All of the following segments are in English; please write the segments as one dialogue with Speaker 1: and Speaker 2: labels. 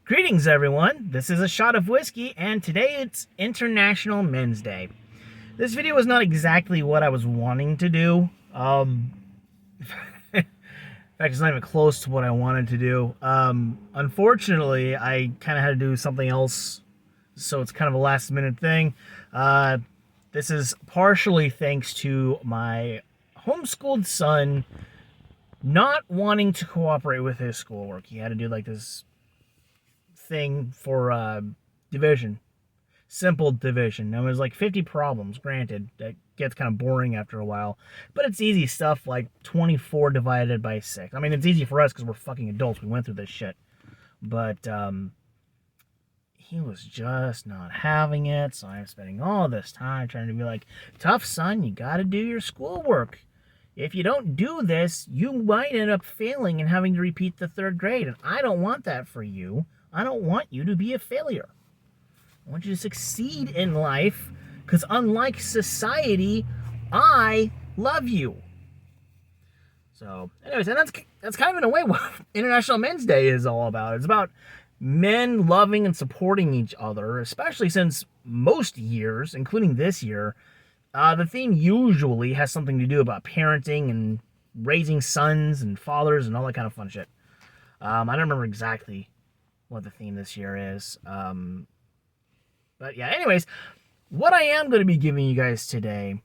Speaker 1: Greetings, everyone. This is A Shot of Whiskey, and today it's International Men's Day. This video is not exactly what I was wanting to do. In fact, it's not even close to what I wanted to do. Unfortunately, I kind of had to do something else, so it's kind of a last-minute thing. This is partially thanks to my homeschooled son not wanting to cooperate with his schoolwork. He had to do like this thing for division, simple division. Now, it was like 50 problems. Granted, that gets kind of boring after a while, but it's easy stuff like 24 divided by 6. I mean, it's easy for us because we're fucking adults. We went through this shit, but he was just not having it. So I'm spending all this time trying to be like, tough son, you got to do your schoolwork. If you don't do this, you might end up failing and having to repeat the 3rd grade, and I don't want that for you. I don't want you to be a failure. I want you to succeed in life, because unlike society, I love you. So, anyways, and that's kind of in a way what International Men's Day is all about. It's about men loving and supporting each other, especially since most years, including this year, the theme usually has something to do about parenting and raising sons and fathers and all that kind of fun shit. I don't remember exactly what the theme this year is. But yeah, anyways, what I am going to be giving you guys today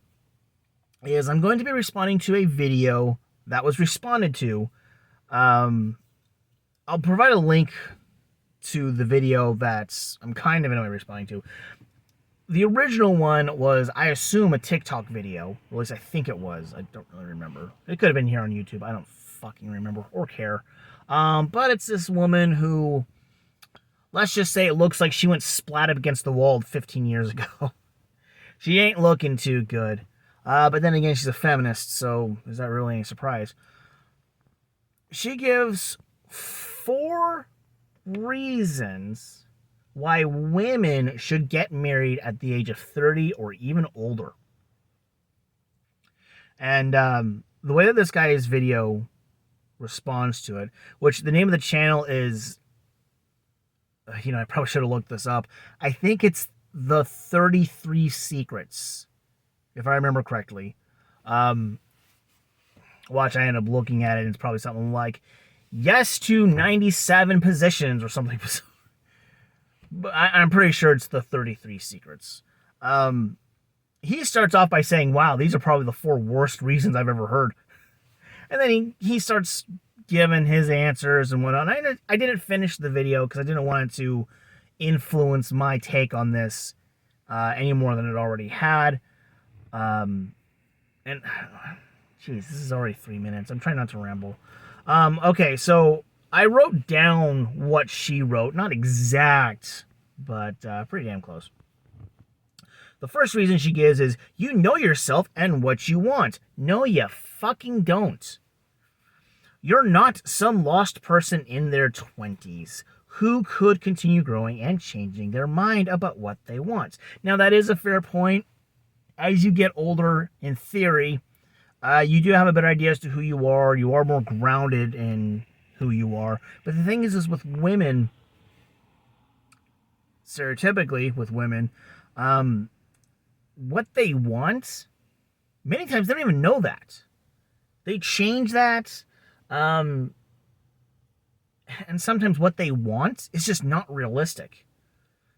Speaker 1: is I'm going to be responding to a video that was responded to. I'll provide a link to the video that's I'm kind of in a way responding to. The original one was, I assume, a TikTok video. Or at least I think it was. I don't really remember. It could have been here on YouTube. I don't fucking remember or care. But it's this woman who, let's just say it looks like she went splat up against the wall 15 years ago. She ain't looking too good. But then again, she's a feminist, so is that really any surprise? She gives 4 reasons why women should get married at the age of 30 or even older. And the way that this guy's video responds to it, which the name of the channel is, I probably should have looked this up. I think it's the 33 Secrets, if I remember correctly. Watch, I end up looking at it, and it's probably something like, yes to 97 positions or something. But I'm pretty sure it's the 33 Secrets. He starts off by saying, wow, these are probably the 4 worst reasons I've ever heard. And then he starts giving his answers and whatnot. I didn't finish the video because I didn't want it to influence my take on this any more than it already had. And, jeez, this is already 3 minutes. I'm trying not to ramble. Okay, so I wrote down what she wrote. Not exact, but pretty damn close. The first reason she gives is, you know yourself and what you want. No, you fucking don't. You're not some lost person in their 20s who could continue growing and changing their mind about what they want. Now, that is a fair point. As you get older, in theory, you do have a better idea as to who you are. You are more grounded in who you are. But the thing is with women, stereotypically with women, what they want, many times they don't even know that. They change that, and sometimes what they want is just not realistic.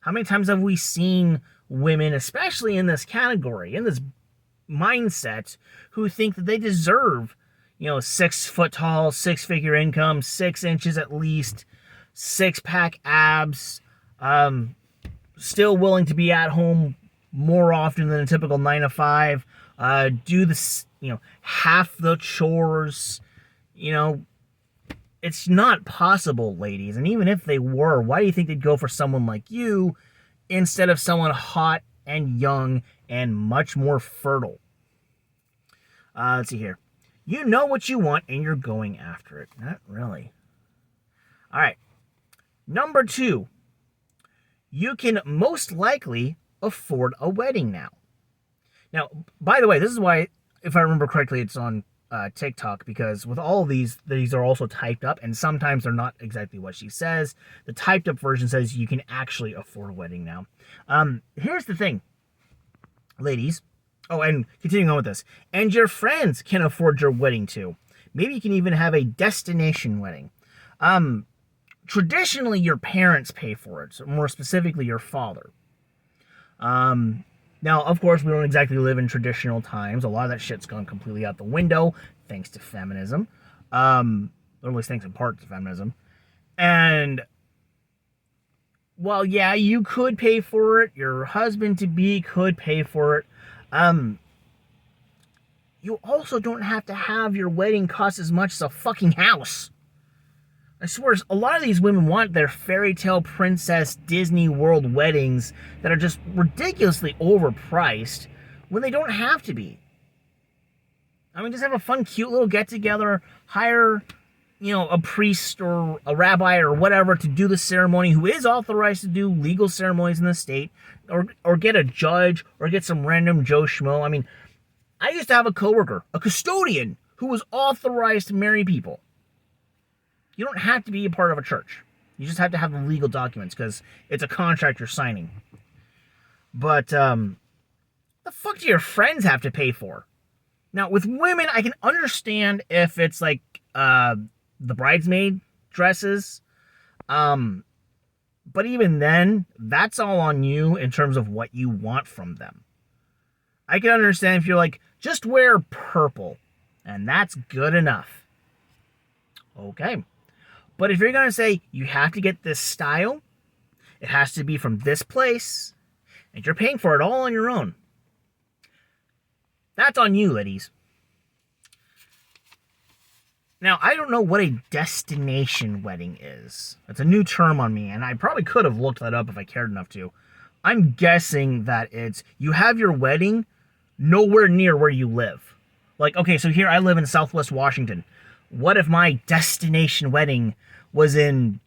Speaker 1: How many times have we seen women, especially in this category, in this mindset, who think that they deserve 6 foot tall, 6-figure income, 6 inches at least, 6-pack abs, still willing to be at home more often than a typical 9 to 5, do this, half the chores, it's not possible, ladies. And even if they were, why do you think they'd go for someone like you instead of someone hot and young and much more fertile? Let's see here. You know what you want and you're going after it. Not really. All right. Number 2. You can most likely afford a wedding now. Now, by the way, this is why, if I remember correctly, it's on TikTok, because with all of these are also typed up, and sometimes they're not exactly what she says. The typed up version says you can actually afford a wedding now. Here's the thing, ladies. Oh, and continuing on with this, and your friends can afford your wedding too. Maybe you can even have a destination wedding. Traditionally, your parents pay for it, so more specifically, your father. Now, of course, we don't exactly live in traditional times. A lot of that shit's gone completely out the window, thanks to feminism. Or at least thanks in part to feminism. And while, yeah, you could pay for it, your husband-to-be could pay for it, you also don't have to have your wedding cost as much as a fucking house. I swear, a lot of these women want their fairy tale princess Disney World weddings that are just ridiculously overpriced when they don't have to be. I mean, just have a fun, cute little get-together, hire, a priest or a rabbi or whatever to do the ceremony who is authorized to do legal ceremonies in the state, or get a judge, or get some random Joe Schmo. I mean, I used to have a coworker, a custodian, who was authorized to marry people. You don't have to be a part of a church. You just have to have the legal documents because it's a contract you're signing. But the fuck do your friends have to pay for? Now, with women, I can understand if it's like the bridesmaid dresses. But even then, that's all on you in terms of what you want from them. I can understand if you're like, just wear purple, and that's good enough. Okay. But if you're going to say, you have to get this style, it has to be from this place, and you're paying for it all on your own, that's on you, ladies. Now, I don't know what a destination wedding is. That's a new term on me, and I probably could have looked that up if I cared enough to. I'm guessing that it's, you have your wedding nowhere near where you live. Like, okay, so here I live in Southwest Washington. What if my destination wedding was in,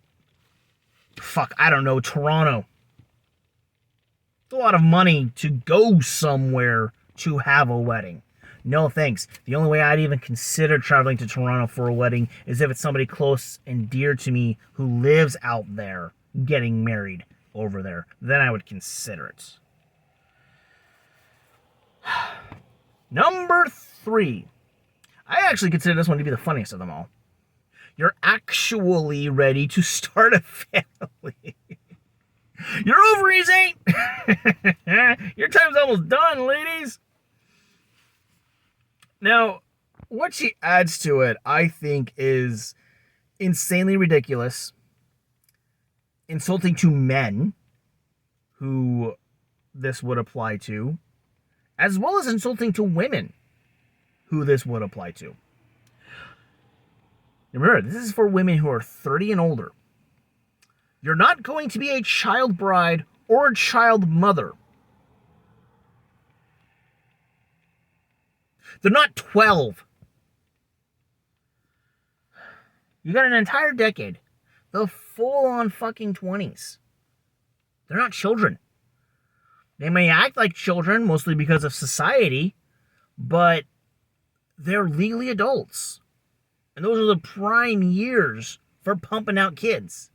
Speaker 1: Toronto? It's a lot of money to go somewhere to have a wedding. No thanks. The only way I'd even consider traveling to Toronto for a wedding is if it's somebody close and dear to me who lives out there getting married over there. Then I would consider it. Number 3. I actually consider this one to be the funniest of them all. You're actually ready to start a family. Your ovaries ain't. Your time's almost done, ladies. Now, what she adds to it, I think, is insanely ridiculous, insulting to men who this would apply to, as well as insulting to women who this would apply to. Remember, this is for women who are 30 and older. You're not going to be a child bride or a child mother. They're not 12. You got an entire decade. The full-on fucking 20s. They're not children. They may act like children, mostly because of society, but they're legally adults. And those are the prime years for pumping out kids.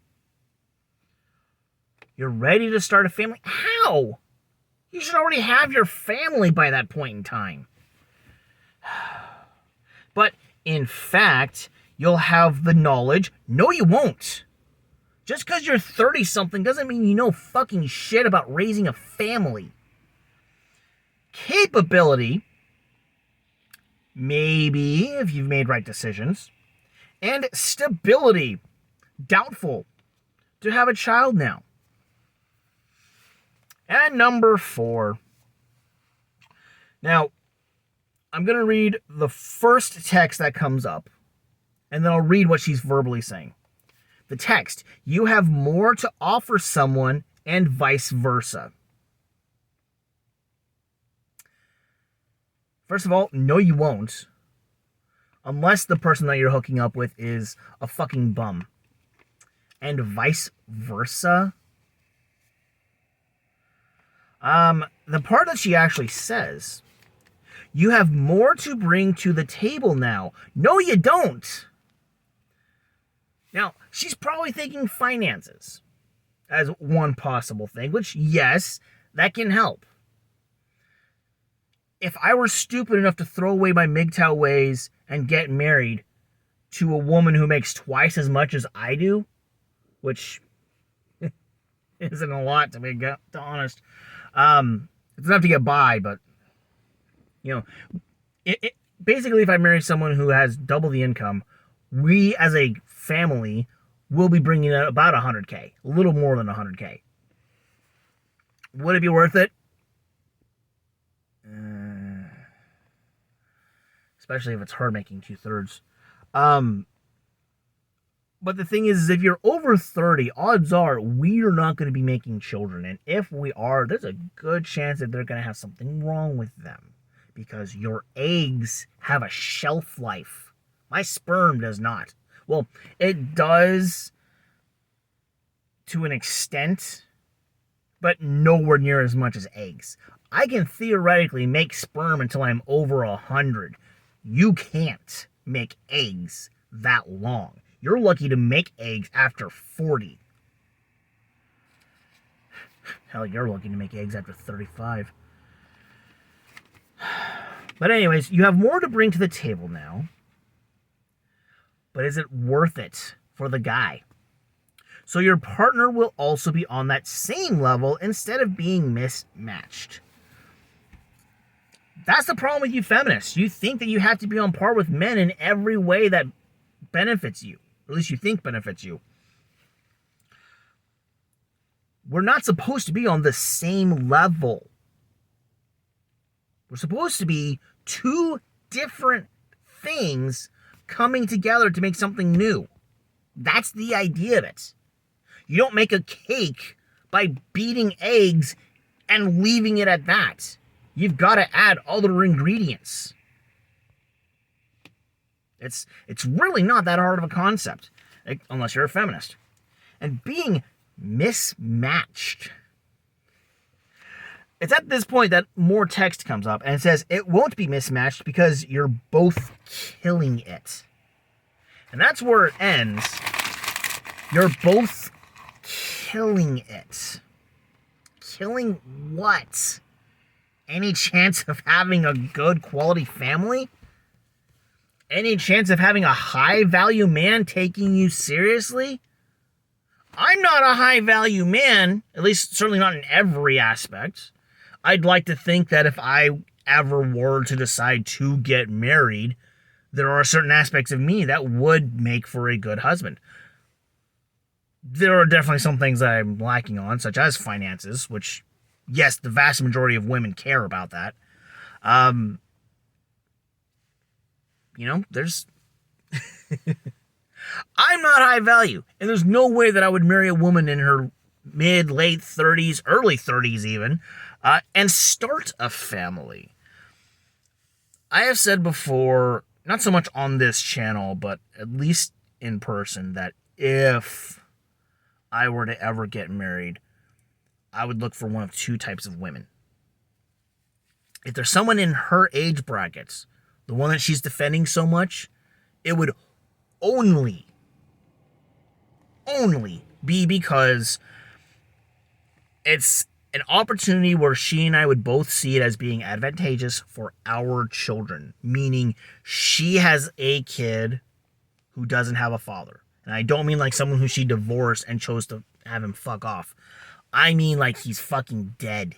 Speaker 1: You're ready to start a family? How? You should already have your family by that point in time. But, in fact, you'll have the knowledge. No, you won't. Just because you're 30-something doesn't mean you know fucking shit about raising a family. Capability, maybe, if you've made right decisions. And stability, doubtful to have a child now. And number 4. Now, I'm going to read the first text that comes up, and then I'll read what she's verbally saying. The text, you have more to offer someone and vice versa. First of all, no you won't. Unless the person that you're hooking up with is a fucking bum. And vice versa. The part that she actually says, You have more to bring to the table now. No, you don't. Now, she's probably thinking finances as one possible thing, which, yes, that can help. If I were stupid enough to throw away my MGTOW ways and get married to a woman who makes twice as much as I do, which isn't a lot to be honest, it's enough to get by, but, you know, basically if I marry someone who has double the income, we as a family will be bringing in about 100K, a little more than 100K. Would it be worth it? Especially if it's her making 2/3. But the thing is, if you're over 30, odds are we are not going to be making children. And if we are, there's a good chance that they're going to have something wrong with them. Because your eggs have a shelf life. My sperm does not. Well, it does to an extent, but nowhere near as much as eggs. I can theoretically make sperm until I'm over 100. You can't make eggs that long. You're lucky to make eggs after 40. Hell, you're lucky to make eggs after 35. But anyways, you have more to bring to the table now. But is it worth it for the guy? So your partner will also be on that same level instead of being mismatched. That's the problem with you feminists. You think that you have to be on par with men in every way that benefits you. Or at least you think benefits you. We're not supposed to be on the same level. We're supposed to be two different things coming together to make something new. That's the idea of it. You don't make a cake by beating eggs and leaving it at that. You've got to add other ingredients. It's really not that hard of a concept, unless you're a feminist. And being mismatched. It's at this point that more text comes up, and it says, it won't be mismatched because you're both killing it. And that's where it ends. You're both killing it. Killing what? Any chance of having a good quality family? Any chance of having a high value man taking you seriously? I'm not a high value man, at least certainly not in every aspect. I'd like to think that if I ever were to decide to get married, there are certain aspects of me that would make for a good husband. There are definitely some things that I'm lacking on, such as finances, which, yes, the vast majority of women care about that. There's... I'm not high value, and there's no way that I would marry a woman in her mid, late 30s, early 30s even, and start a family. I have said before, not so much on this channel, but at least in person, that if I were to ever get married, I would look for one of two types of women. If there's someone in her age brackets, the one that she's defending so much, it would only be because it's an opportunity where she and I would both see it as being advantageous for our children. Meaning she has a kid who doesn't have a father. And I don't mean like someone who she divorced and chose to have him fuck off. I mean like he's fucking dead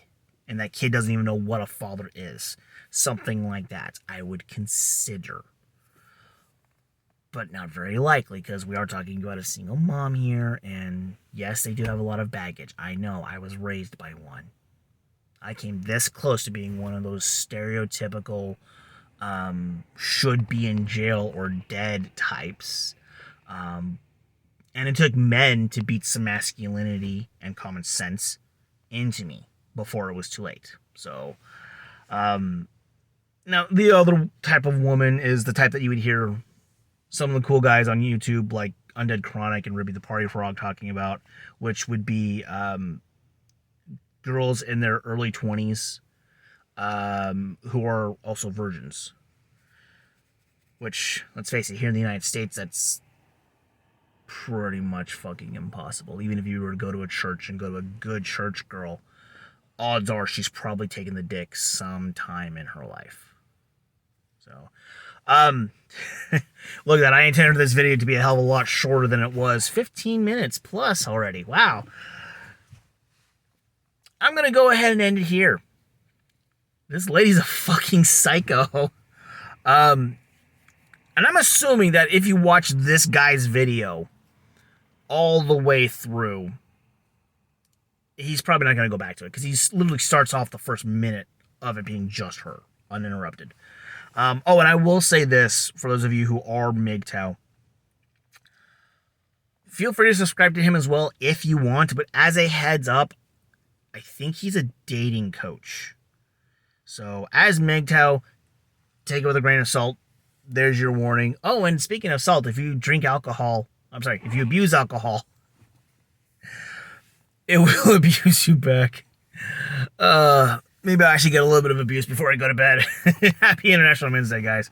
Speaker 1: and that kid doesn't even know what a father is. Something like that I would consider. But not very likely, because we are talking about a single mom here, and yes, they do have a lot of baggage. I know, I was raised by one. I came this close to being one of those stereotypical should be in jail or dead types. And it took men to beat some masculinity and common sense into me before it was too late. So, now, the other type of woman is the type that you would hear some of the cool guys on YouTube like Undead Chronic and Ruby the Party Frog talking about, which would be girls in their early 20s who are also virgins. Which, let's face it, here in the United States, that's pretty much fucking impossible. Even if you were to go to a church and go to a good church girl, odds are she's probably taken the dick sometime in her life. So, look at that. I intended this video to be a hell of a lot shorter than it was. 15 minutes plus already. Wow. I'm going to go ahead and end it here. This lady's a fucking psycho. And I'm assuming that if you watch this guy's video all the way through, he's probably not going to go back to it, because he literally starts off the first minute of it being just her, uninterrupted. And I will say this, for those of you who are MGTOW, feel free to subscribe to him as well if you want, but as a heads up, I think he's a dating coach. So, as MGTOW, take it with a grain of salt. There's your warning. Oh, and speaking of salt, if you drink alcohol, if you abuse alcohol, it will abuse you back. Maybe I should get a little bit of abuse before I go to bed. Happy International Men's Day, guys.